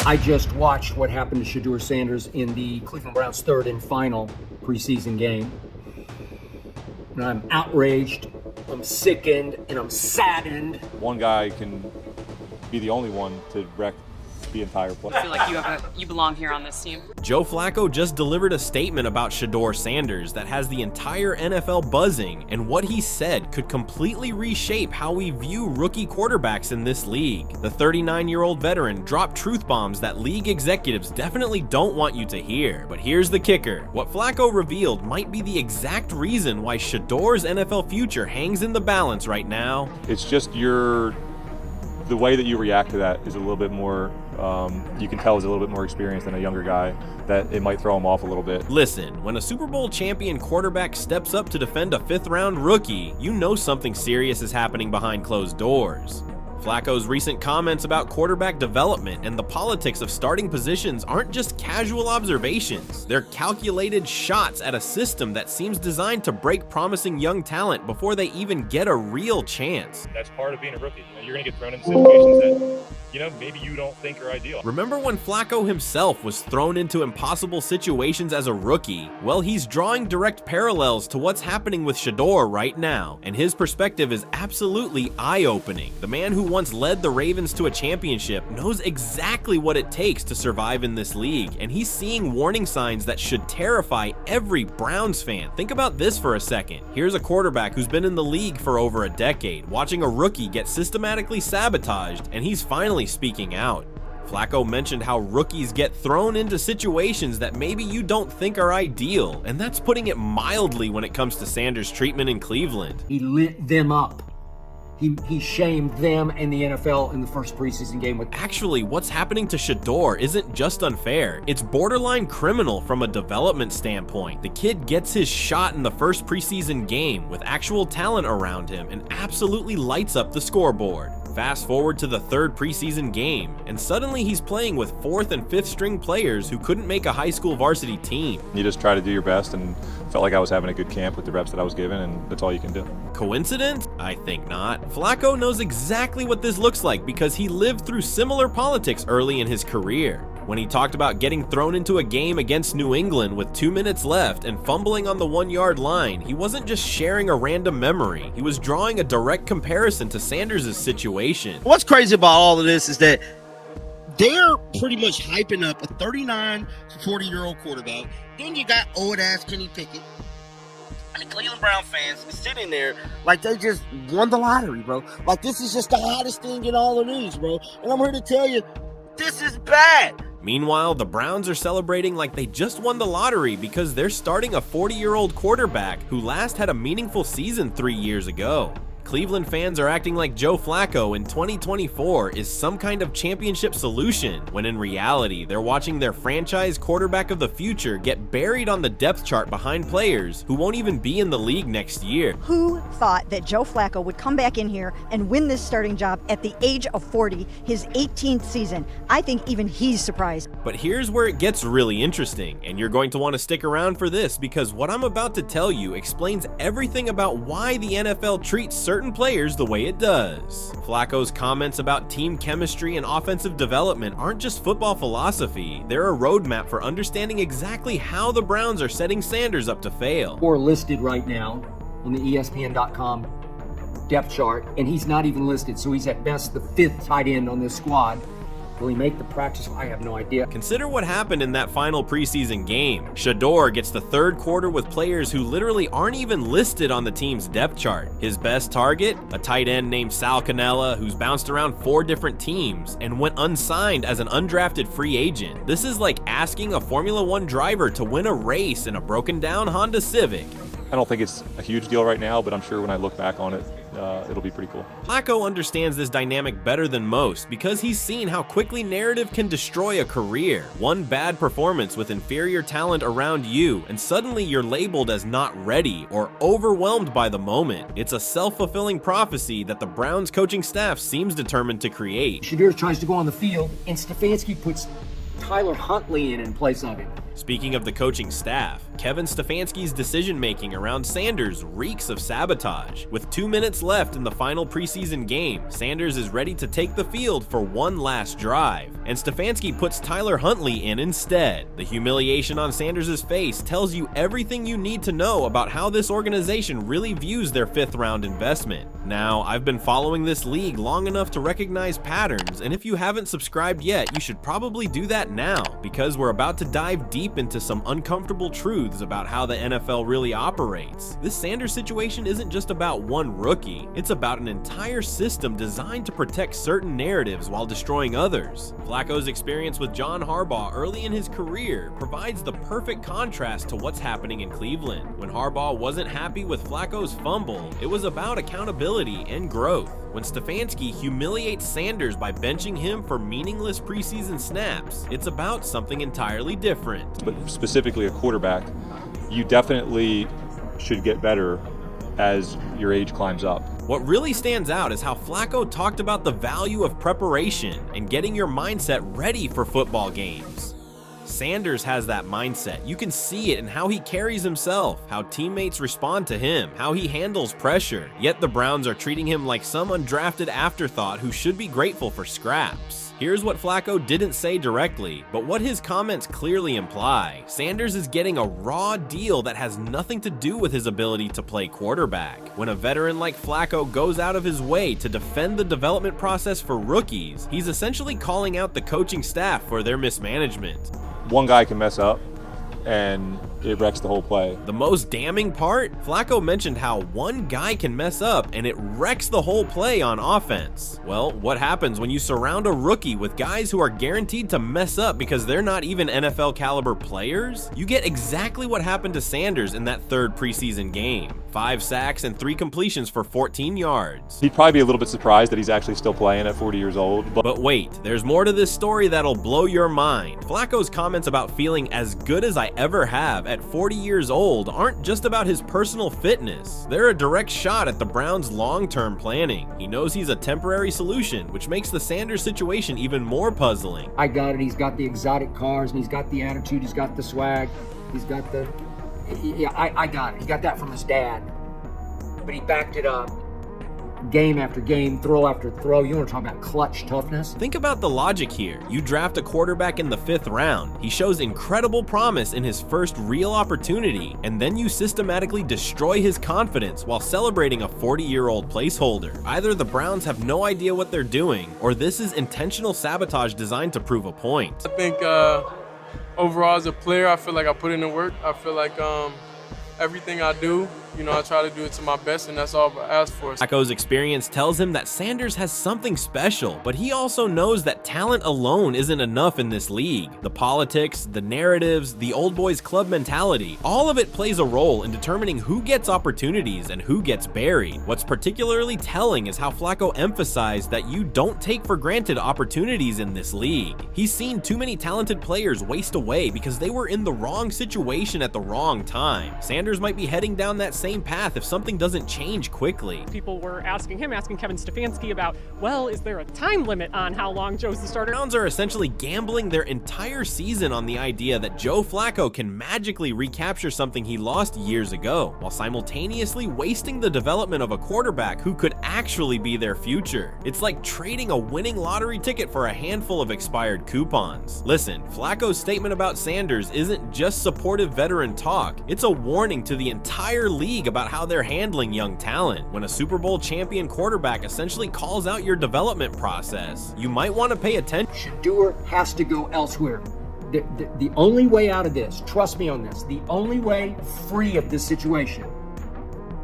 I just watched what happened to Shedeur Sanders in the Cleveland Browns' third and final preseason game. And I'm outraged, I'm sickened, and I'm saddened. One guy can be the only one to wreck the entire play. I feel like you belong here on this team. Joe Flacco just delivered a statement about Shedeur Sanders that has the entire NFL buzzing, and what he said could completely reshape how we view rookie quarterbacks in this league. The 39-year-old veteran dropped truth bombs that league executives definitely don't want you to hear. But here's the kicker. What Flacco revealed might be the exact reason why Shedeur's NFL future hangs in the balance right now. It's just the way that you react to that is a little bit more, you can tell is a little bit more experienced than a younger guy, that it might throw him off a little bit. Listen, when a Super Bowl champion quarterback steps up to defend a fifth-round rookie, you know something serious is happening behind closed doors. Flacco's recent comments about quarterback development and the politics of starting positions aren't just casual observations. They're calculated shots at a system that seems designed to break promising young talent before they even get a real chance. That's part of being a rookie. You're going to get thrown into situations that, maybe you don't think are ideal. Remember when Flacco himself was thrown into impossible situations as a rookie? Well, he's drawing direct parallels to what's happening with Shedeur right now, and his perspective is absolutely eye-opening. The man who once led the Ravens to a championship knows exactly what it takes to survive in this league, and he's seeing warning signs that should terrify every Browns fan. Think about this for a second. Here's a quarterback who's been in the league for over a decade, watching a rookie get systematically sabotaged, and he's finally speaking out. Flacco mentioned how rookies get thrown into situations that maybe you don't think are ideal, and that's putting it mildly when it comes to Sanders' treatment in Cleveland. He lit them up. He shamed them and the NFL in the first preseason game. Actually, what's happening to Shedeur isn't just unfair, it's borderline criminal from a development standpoint. The kid gets his shot in the first preseason game with actual talent around him and absolutely lights up the scoreboard. Fast forward to the third preseason game, and suddenly he's playing with fourth and fifth string players who couldn't make a high school varsity team. You just try to do your best, and felt like I was having a good camp with the reps that I was given, and that's all you can do. Coincidence? I think not. Flacco knows exactly what this looks like because he lived through similar politics early in his career. When he talked about getting thrown into a game against New England with 2 minutes left and fumbling on the 1-yard line, he wasn't just sharing a random memory. He was drawing a direct comparison to Sanders' situation. What's crazy about all of this is that they're pretty much hyping up a 39 to 40-year-old quarterback. Then you got old-ass Kenny Pickett. And the Cleveland Brown fans sitting there like they just won the lottery, bro. Like, this is just the hottest thing in all the news, bro. And I'm here to tell you, this is bad. Meanwhile, the Browns are celebrating like they just won the lottery because they're starting a 40-year-old quarterback who last had a meaningful season 3 years ago. Cleveland fans are acting like Joe Flacco in 2024 is some kind of championship solution, when in reality, they're watching their franchise quarterback of the future get buried on the depth chart behind players who won't even be in the league next year. Who thought that Joe Flacco would come back in here and win this starting job at the age of 40, his 18th season? I think even he's surprised. But here's where it gets really interesting, and you're going to want to stick around for this because what I'm about to tell you explains everything about why the NFL treats certain players the way it does. Flacco's comments about team chemistry and offensive development aren't just football philosophy, they're a roadmap for understanding exactly how the Browns are setting Sanders up to fail. Or listed right now on the ESPN.com depth chart, and he's not even listed, so he's at best the fifth tight end on this squad. Will he make the practice? I have no idea. Consider what happened in that final preseason game. Shedeur gets the third quarter with players who literally aren't even listed on the team's depth chart. His best target? A tight end named Sal Cannella, who's bounced around 4 different teams and went unsigned as an undrafted free agent. This is like asking a Formula 1 driver to win a race in a broken down Honda Civic. I don't think it's a huge deal right now, but I'm sure when I look back on it, it'll be pretty cool. Flacco understands this dynamic better than most because he's seen how quickly narrative can destroy a career. One bad performance with inferior talent around you, and suddenly you're labeled as not ready or overwhelmed by the moment. It's a self-fulfilling prophecy that the Browns coaching staff seems determined to create. Shedeur tries to go on the field, and Stefanski puts Tyler Huntley in place of him. Speaking of the coaching staff, Kevin Stefanski's decision-making around Sanders reeks of sabotage. With 2 minutes left in the final preseason game, Sanders is ready to take the field for one last drive, and Stefanski puts Tyler Huntley in instead. The humiliation on Sanders' face tells you everything you need to know about how this organization really views their 5th-round investment. Now, I've been following this league long enough to recognize patterns, and if you haven't subscribed yet, you should probably do that now, because we're about to dive deep into some uncomfortable truths about how the NFL really operates. This Sanders situation isn't just about one rookie, it's about an entire system designed to protect certain narratives while destroying others. Flacco's experience with John Harbaugh early in his career provides the perfect contrast to what's happening in Cleveland. When Harbaugh wasn't happy with Flacco's fumble, it was about accountability and growth. When Stefanski humiliates Sanders by benching him for meaningless preseason snaps, it's about something entirely different. But specifically a quarterback, you definitely should get better as your age climbs up. What really stands out is how Flacco talked about the value of preparation and getting your mindset ready for football games. Sanders has that mindset. You can see it in how he carries himself, how teammates respond to him, how he handles pressure. Yet the Browns are treating him like some undrafted afterthought who should be grateful for scraps. Here's what Flacco didn't say directly, but what his comments clearly imply. Sanders is getting a raw deal that has nothing to do with his ability to play quarterback. When a veteran like Flacco goes out of his way to defend the development process for rookies, he's essentially calling out the coaching staff for their mismanagement. One guy can mess up and it wrecks the whole play. The most damning part? Flacco mentioned how one guy can mess up and it wrecks the whole play on offense. Well, what happens when you surround a rookie with guys who are guaranteed to mess up because they're not even NFL caliber players? You get exactly what happened to Sanders in that 3rd preseason game. 5 sacks and 3 completions for 14 yards. He'd probably be a little bit surprised that he's actually still playing at 40 years old. But wait, there's more to this story that'll blow your mind. Flacco's comments about feeling as good as I ever have at 40 years old aren't just about his personal fitness. They're a direct shot at the Browns' long-term planning. He knows he's a temporary solution, which makes the Sanders situation even more puzzling. I got it. He's got the exotic cars, and he's got the attitude. He's got the swag. He's got the... Yeah, I got it. He got that from his dad. But he backed it up. Game after game, throw after throw. You want to talk about clutch toughness? Think about the logic here. You draft a quarterback in the 5th round. He shows incredible promise in his first real opportunity, and then you systematically destroy his confidence while celebrating a 40-year-old placeholder. Either the Browns have no idea what they're doing, or this is intentional sabotage designed to prove a point. I think overall as a player, I feel like I put in the work. I feel like everything I do, I try to do it to my best, and that's all I ask for. Flacco's experience tells him that Sanders has something special, but he also knows that talent alone isn't enough in this league. The politics, the narratives, the old boys club mentality, all of it plays a role in determining who gets opportunities and who gets buried. What's particularly telling is how Flacco emphasized that you don't take for granted opportunities in this league. He's seen too many talented players waste away because they were in the wrong situation at the wrong time. Sanders might be heading down that same path if something doesn't change quickly. People were asking Kevin Stefanski about, well, is there a time limit on how long Joe's the starter? Browns are essentially gambling their entire season on the idea that Joe Flacco can magically recapture something he lost years ago, while simultaneously wasting the development of a quarterback who could actually be their future. It's like trading a winning lottery ticket for a handful of expired coupons. Listen, Flacco's statement about Sanders isn't just supportive veteran talk, it's a warning to the entire league about how they're handling young talent. When a Super Bowl champion quarterback essentially calls out your development process, you might want to pay attention. Shedeur has to go elsewhere. The only way out of this, trust me on this, the only way free of this situation,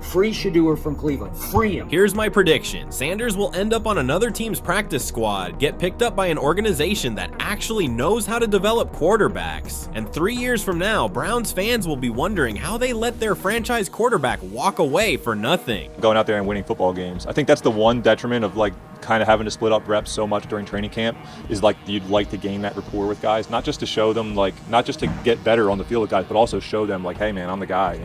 free Shedeur from Cleveland. Free him. Here's my prediction. Sanders will end up on another team's practice squad, get picked up by an organization that actually knows how to develop quarterbacks, and 3 years from now, Browns fans will be wondering how they let their franchise quarterback walk away for nothing. Going out there and winning football games. I think that's the one detriment of kind of having to split up reps so much during training camp is you'd like to gain that rapport with guys, not just to show them not just to get better on the field with guys, but also show them hey man, I'm the guy,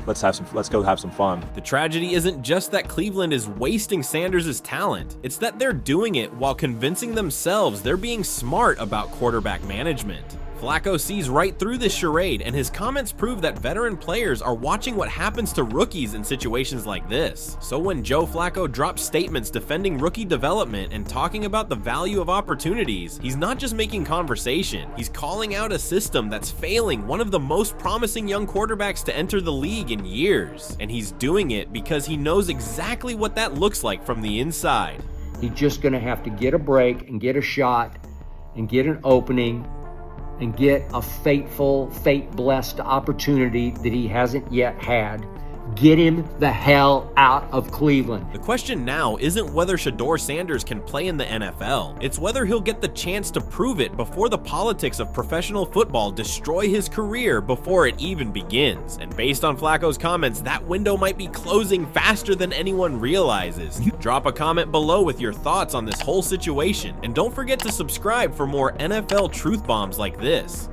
let's go have some fun. The tragedy isn't just that Cleveland is wasting Sanders' talent, it's that they're doing it while convincing themselves they're being smart about quarterback management. Flacco sees right through this charade, and his comments prove that veteran players are watching what happens to rookies in situations like this. So when Joe Flacco drops statements defending rookie development and talking about the value of opportunities, he's not just making conversation, he's calling out a system that's failing one of the most promising young quarterbacks to enter the league in years. And he's doing it because he knows exactly what that looks like from the inside. He's just going to have to get a break and get a shot and get an opening and get a fate-blessed opportunity that he hasn't yet had. Get him the hell out of Cleveland. The question now isn't whether Shedeur Sanders can play in the NFL. It's whether he'll get the chance to prove it before the politics of professional football destroy his career before it even begins. And based on Flacco's comments, that window might be closing faster than anyone realizes. Drop a comment below with your thoughts on this whole situation, and don't forget to subscribe for more NFL truth bombs like this.